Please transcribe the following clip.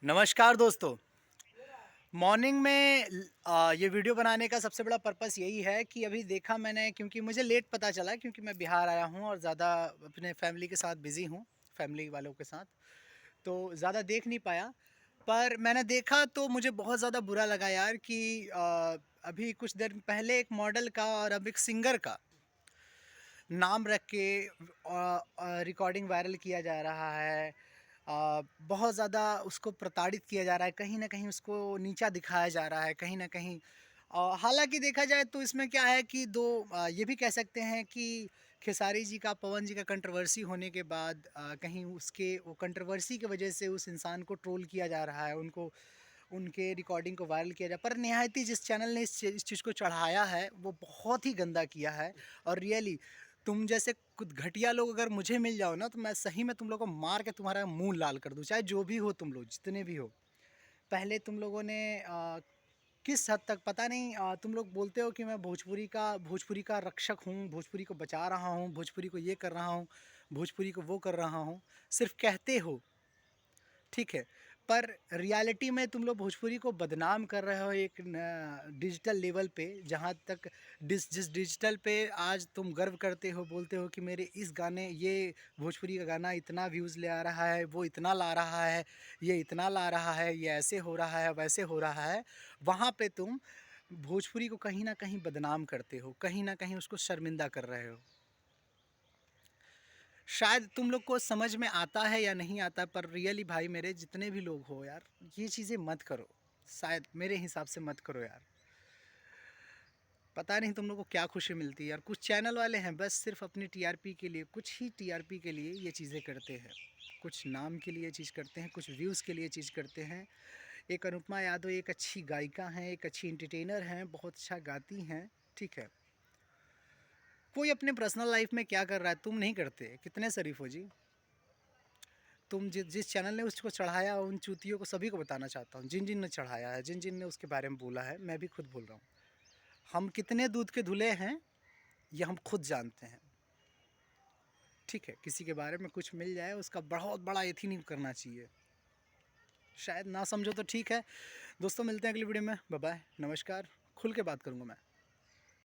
नमस्कार दोस्तों। मॉर्निंग में ये वीडियो बनाने का सबसे बड़ा पर्पस यही है कि अभी देखा मैंने, क्योंकि मुझे लेट पता चला, क्योंकि मैं बिहार आया हूँ और ज़्यादा अपने फैमिली के साथ बिज़ी हूँ, फैमिली वालों के साथ, तो ज़्यादा देख नहीं पाया। पर मैंने देखा तो मुझे बहुत ज़्यादा बुरा लगा यार कि अभी कुछ देर पहले एक मॉडल का और अब एक सिंगर का नाम रख के रिकॉर्डिंग वायरल किया जा रहा है। बहुत ज़्यादा उसको प्रताड़ित किया जा रहा है, कहीं न कहीं उसको नीचा दिखाया जा रहा है, कहीं न कहीं। हालाँकि देखा जाए तो इसमें क्या है कि ये भी कह सकते हैं कि खेसारी जी का, पवन जी का कंट्रोवर्सी होने के बाद कहीं उसके वो कंट्रोवर्सी की वजह से उस इंसान को ट्रोल किया जा रहा है, उनको उनके रिकॉर्डिंग को वायरल किया जाए। पर निहायती जिस चैनल ने इस चीज़ को चढ़ाया है वो बहुत ही गंदा किया है। और रियली तुम जैसे कुछ घटिया लोग अगर मुझे मिल जाओ ना, तो मैं सही में तुम लोगों को मार के तुम्हारा मुंह लाल कर दूँ, चाहे जो भी हो, तुम लोग जितने भी हो। पहले तुम लोगों ने किस हद तक पता नहीं, तुम लोग बोलते हो कि मैं भोजपुरी का रक्षक हूँ, भोजपुरी को बचा रहा हूँ, भोजपुरी को ये कर रहा हूँ, भोजपुरी को वो कर रहा हूँ। सिर्फ कहते हो, ठीक है, पर रियलिटी में तुम लोग भोजपुरी को बदनाम कर रहे हो एक डिजिटल लेवल पे। जहाँ तक जिस डिजिटल पे आज तुम गर्व करते हो, बोलते हो कि मेरे इस गाने, ये भोजपुरी का गाना इतना व्यूज़ ले आ रहा है, वो इतना ला रहा है, ये इतना ला रहा है, ये ऐसे हो रहा है, वैसे हो रहा है, वहाँ पे तुम भोजपुरी को कहीं ना कहीं बदनाम करते हो, कहीं ना कहीं उसको शर्मिंदा कर रहे हो। शायद तुम लोग को समझ में आता है या नहीं आता, पर रियली भाई मेरे जितने भी लोग हो यार, ये चीज़ें मत करो। शायद मेरे हिसाब से मत करो यार। पता नहीं तुम लोग को क्या खुशी मिलती है यार। कुछ चैनल वाले हैं बस सिर्फ अपनी टीआरपी के लिए, कुछ ही टीआरपी के लिए ये चीज़ें करते हैं, कुछ नाम के लिए चीज़ करते हैं, कुछ व्यूज़ के लिए चीज़ करते हैं। एक अनुपमा यादव एक अच्छी गायिका हैं, एक अच्छी इंटरटेनर हैं, बहुत अच्छा गाती हैं, ठीक है। कोई अपने पर्सनल लाइफ में क्या कर रहा है तुम नहीं करते, कितने शरीफ हो जी। तुम जिस चैनल ने उसको चढ़ाया, उन चूतियों को सभी को बताना चाहता हूँ, जिन जिन ने चढ़ाया है, जिन जिन ने उसके बारे में बोला है, मैं भी खुद बोल रहा हूँ। हम कितने दूध के धुले हैं ये हम खुद जानते हैं, ठीक है। किसी के बारे में कुछ मिल जाए उसका बहुत बड़ा एथी नहीं करना चाहिए। शायद ना समझो तो ठीक है। दोस्तों मिलते हैं अगली वीडियो में, बाय बाय, नमस्कार। खुल के बात करूँगा मैं।